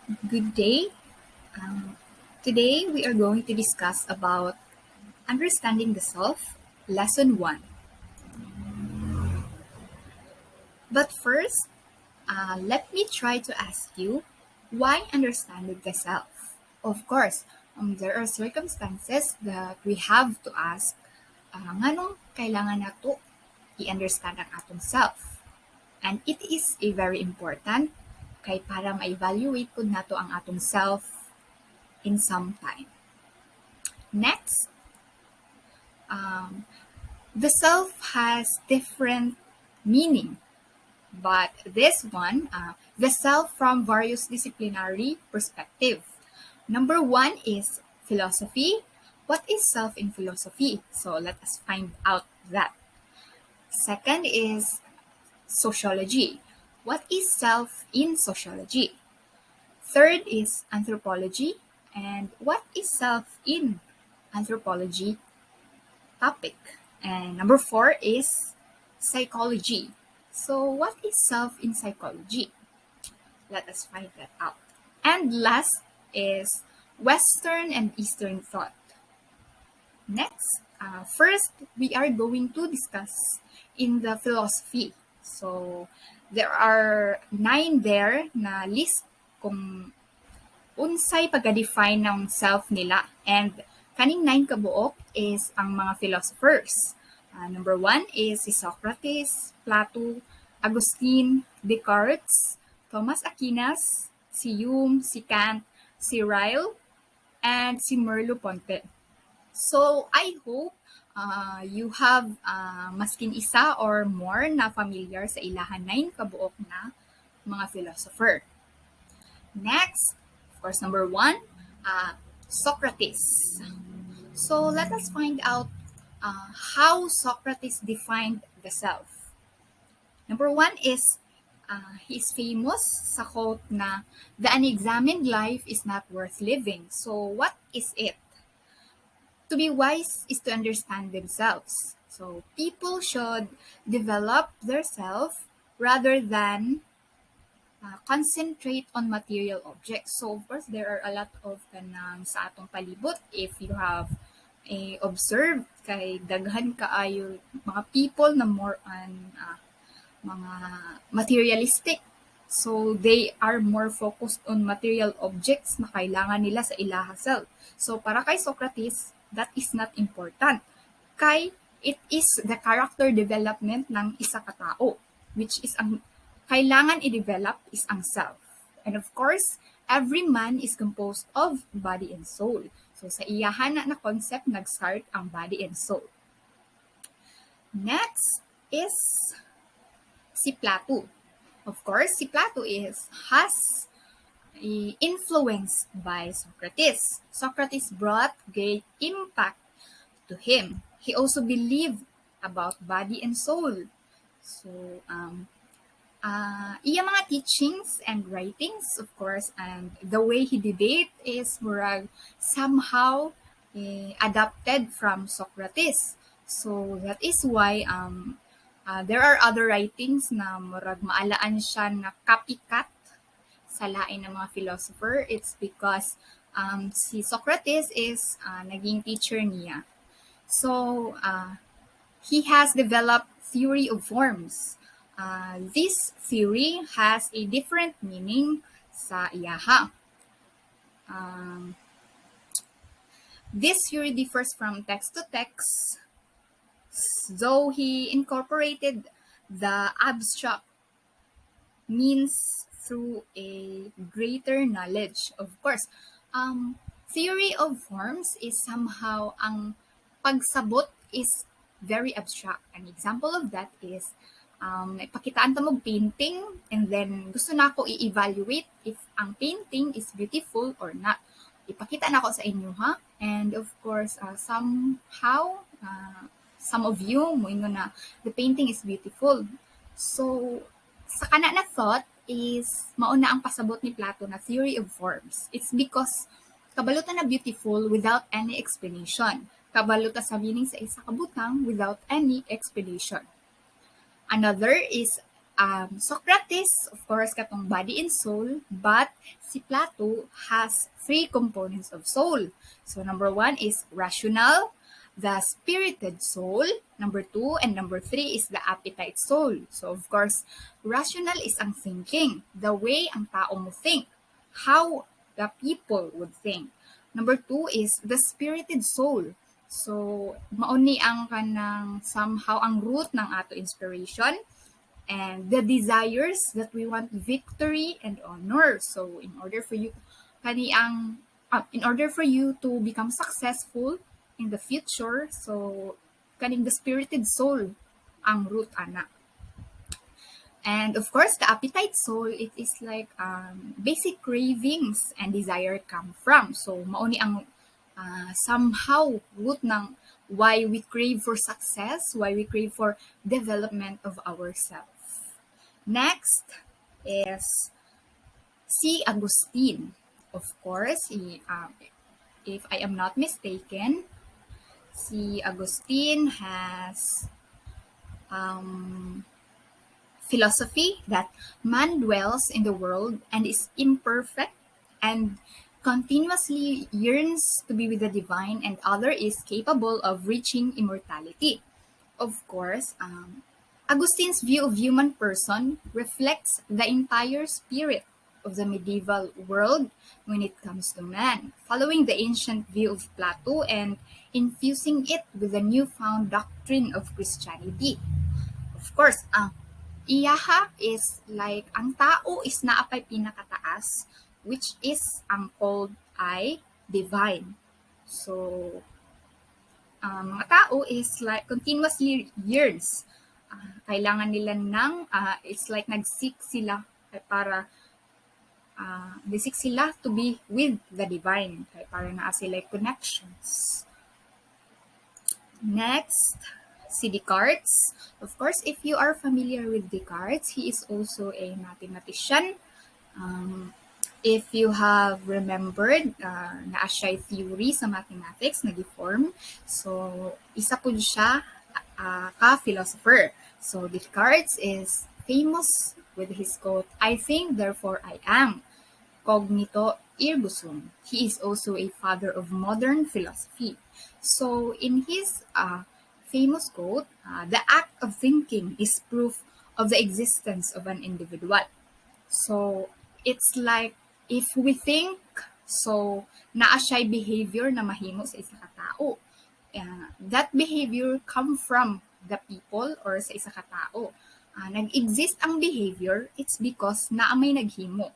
Good day. Um, Today we are going to discuss about understanding the self, lesson 1. But first, let me try to ask you, why understanding the self? Of course, there are circumstances that we have to ask, nganong kailangan nato i-understand ang atong self? And it is a very important kay para ma-evaluate ko nato ang atong self in some time. Next, um, the self has different meaning, but this one, the self from various disciplinary perspective. Number one is philosophy. What is self in philosophy? So let us find out that. Second is sociology. What is self in sociology? Third is anthropology. And what is self in anthropology topic? And number four is psychology. So, what is self in psychology? Let us find that out. And last is Western and Eastern thought. Next, first, we are going to discuss in the philosophy. So, there are 9 there na list kung unsay pagka-define ng self nila. And kaning 9 kabuok is ang mga philosophers. Number 1 is si Socrates, Plato, Agustin, Descartes, Thomas Aquinas, si Hume, si Kant, si Ryle, and si Merleau-Ponty. So, I hope you have maskin isa or more na familiar sa ilahan 9 kabuok na mga philosopher. Next, of course, number 1, Socrates. So, let us find out how Socrates defined the self. Number 1 is he's famous sa quote na, "The unexamined life is not worth living." So, what is it? To be wise is to understand themselves. So, people should develop their self rather than concentrate on material objects. So, of course, there are a lot of kanang sa atong palibot. If you have observed, kay daghan kaayo mga people na more on mga materialistic. So, they are more focused on material objects na kailangan nila sa ilaha self. So, para kay Socrates, that is not important. Kay, it is the character development ng isa ka tao, which is ang kailangan i-develop is ang self. And of course, every man is composed of body and soul. So, sa iyahan na concept, nag-start ang body and soul. Next is si Plato. Of course, si Plato has influenced by Socrates. Socrates brought great impact to him. He also believed about body and soul. So, iya mga teachings and writings, of course, and the way he debate is murag somehow adapted from Socrates. So, that is why there are other writings na murag maalaan siya na copycat sa lain ng mga philosopher. It's because si Socrates is naging teacher niya. So, he has developed theory of forms. This theory has a different meaning sa iyaha. This theory differs from text to text, though he incorporated the abstract means through a greater knowledge. Of course, theory of forms is somehow ang pagsabot is very abstract. An example of that is pakitaan ta mog painting and then gusto na ako i-evaluate if ang painting is beautiful or not. Ipakita na ako sa inyo ha. And of course, somehow, some of you moingon na the painting is beautiful. So, sa kana na thought is mauna ang pasabot ni Plato na theory of forms. It's because kabalutan na beautiful without any explanation. Kabalutan sa meaning sa isa kabutang without any explanation. Another is Socrates, of course, katong body and soul, but si Plato has three components of soul. So number one is rational, the spirited soul. Number two and number three is the appetite soul. So of course, rational is ang thinking, the way ang tao mo think, how the people would think. Number two is the spirited soul. So, mauni ang kanang somehow ang root ng ato inspiration and the desires that we want victory and honor. So in order for you to become successful in the future, so kaning the spirited soul ang root ana. And of course, the appetite soul, it is like basic cravings and desire come from. So mauni ang somehow root ng why we crave for success, why we crave for development of ourselves. Next is si Agustin. Of course, if I am not mistaken, si Agustin has philosophy that man dwells in the world and is imperfect and continuously yearns to be with the divine, and other is capable of reaching immortality. Of course, Augustine's view of human person reflects the entire spirit of the medieval world when it comes to man, following the ancient view of Plato and infusing it with the newfound doctrine of Christianity. Of course, iyaha is like ang tao is naapay pinakataas, which is ang called ay divine. So, mga tao is like continuously yearns. Kailangan nila ng, it's like nag-seek sila para, they-seek sila to be with the divine. Para naa sila connections. Next, si Descartes. Of course, if you are familiar with Descartes, he is also a mathematician. If you have remembered, naa siya theory sa mathematics na gi-form. So, isa po siya ka-philosopher. So, Descartes is famous with his quote, "I think, therefore I am. Cognito ergo sum." He is also a father of modern philosophy. So, in his famous quote, "The act of thinking is proof of the existence of an individual." So, it's like, if we think, so, naa siya'y behavior na mahimo sa isa ka tao. That behavior come from the people or sa isa ka tao. Nag-exist ang behavior, it's because naa may naghimo.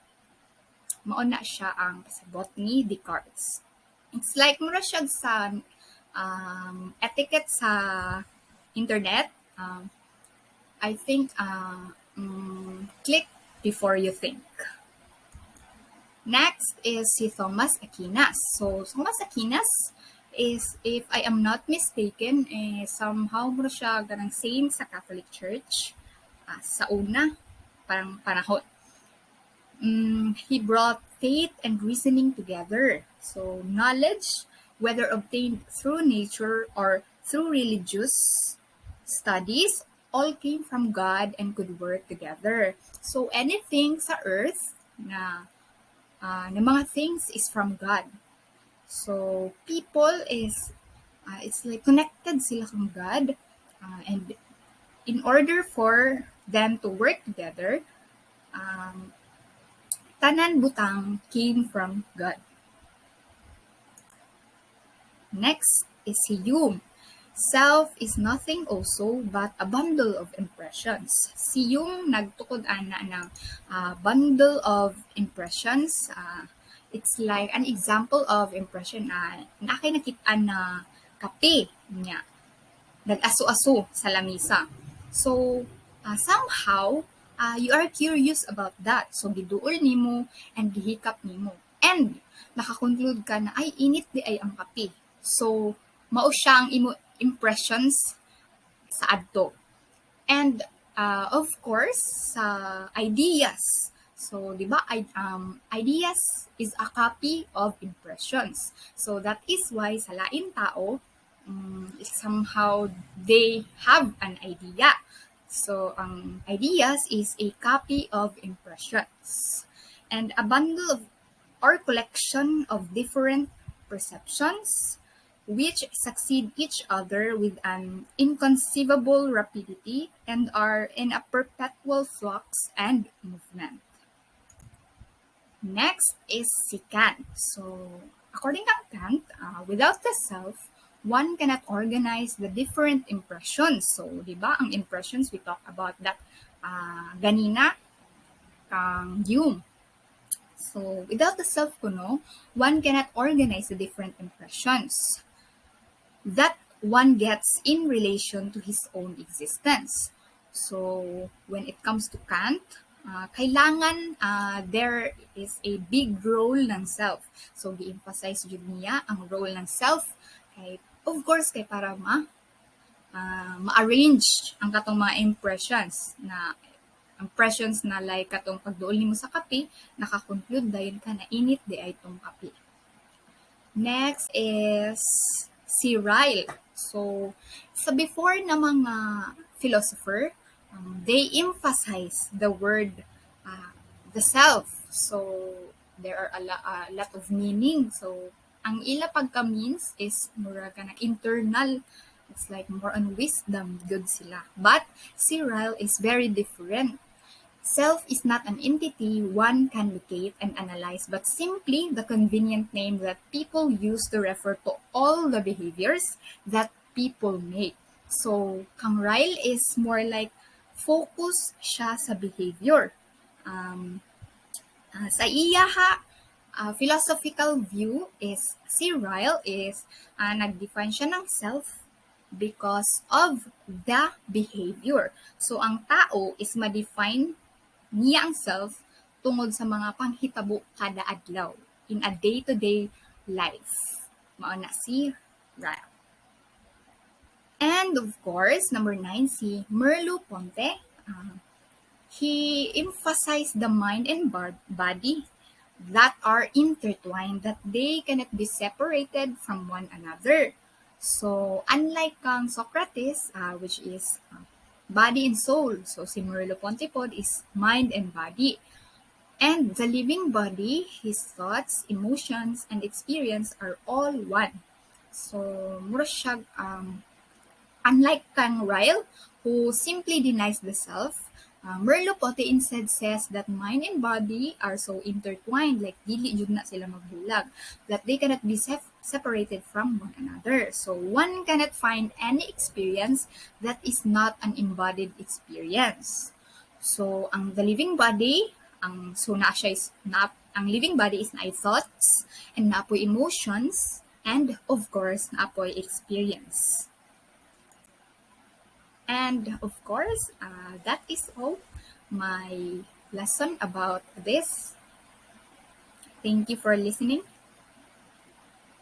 Mauna siya ang kasabot ni Descartes. It's like mura siya sa etiquette sa internet. I think click before you think. Next is si Thomas Aquinas. So, Thomas Aquinas is, if I am not mistaken, somehow mo siya ganang saint sa Catholic Church sa una, parang panahon. He brought faith and reasoning together. So, knowledge, whether obtained through nature or through religious studies, all came from God and could work together. So, anything sa earth na mga things is from God. So, people is, it's like connected sila kang God. And in order for them to work together, tanan butang came from God. Next is si Hume. Self is nothing also but a bundle of impressions. Si Hume nagtukod ana ng bundle of impressions. It's like an example of impression na nakay nakita na kape niya. Nag-aso-aso sa lamisa. So, somehow, you are curious about that. So, giduol nimo and gihikap nimo. And, nakakonclude ka na, ay, init di ay ang kape. So, mao siyang impressions sa adto. And, of course, ideas. So, di ba, ideas is a copy of impressions. So, that is why sa lain tao, somehow they have an idea. So, ang ideas is a copy of impressions and a bundle of or collection of different perceptions which succeed each other with an inconceivable rapidity and are in a perpetual flux and movement. Next is si Kant. So, according to Kant, without the self, one cannot organize the different impressions. So, di ba, ang impressions, we talk about that ganina, kang Jung. So, without the self kuno, one cannot organize the different impressions that one gets in relation to his own existence. So, when it comes to Kant, kailangan there is a big role ng self. So, gi-emphasize yun niya ang role ng self. Kay, of course, kay para ma-arrange ang katong mga impressions na like katong pagduol nimo sa kape, naka-conclude dayon ka na init di ay tong kape. Next is si Ryle. So, sa before na mga philosopher, they emphasize the word the self. So, there are a lot of meaning. So, ang ila pagka means is mura ka na internal. It's like more on wisdom, good sila. But si Ryle is very different. Self is not an entity one can locate and analyze, but simply the convenient name that people use to refer to all the behaviors that people make. So, kang Ryle is more like focus siya sa behavior. Sa iya philosophical view is si Ryle is nag-define siya ng self because of the behavior. So, ang tao is ma-define niya ang self tungod sa mga panghitabo kada adlaw in a day-to-day life. Mao na si Ryle. And of course, number 9, si Merleau-Ponty. He emphasized the mind and body that are intertwined, that they cannot be separated from one another. So, unlike kang Socrates, which is body and soul. So, si Merleau-Ponty pod is mind and body. And the living body, his thoughts, emotions, and experience are all one. So, mura siya, unlike kang Ryle, who simply denies the self, Merleau-Ponty instead says that mind and body are so intertwined, like dili jud na sila magbulag, that they cannot be separated from one another. So one cannot find any experience that is not an embodied experience. So the living body, ang living body is naay thoughts and naapoy emotions and of course naapoy experience. And of course, that is all my lesson about this. Thank you for listening.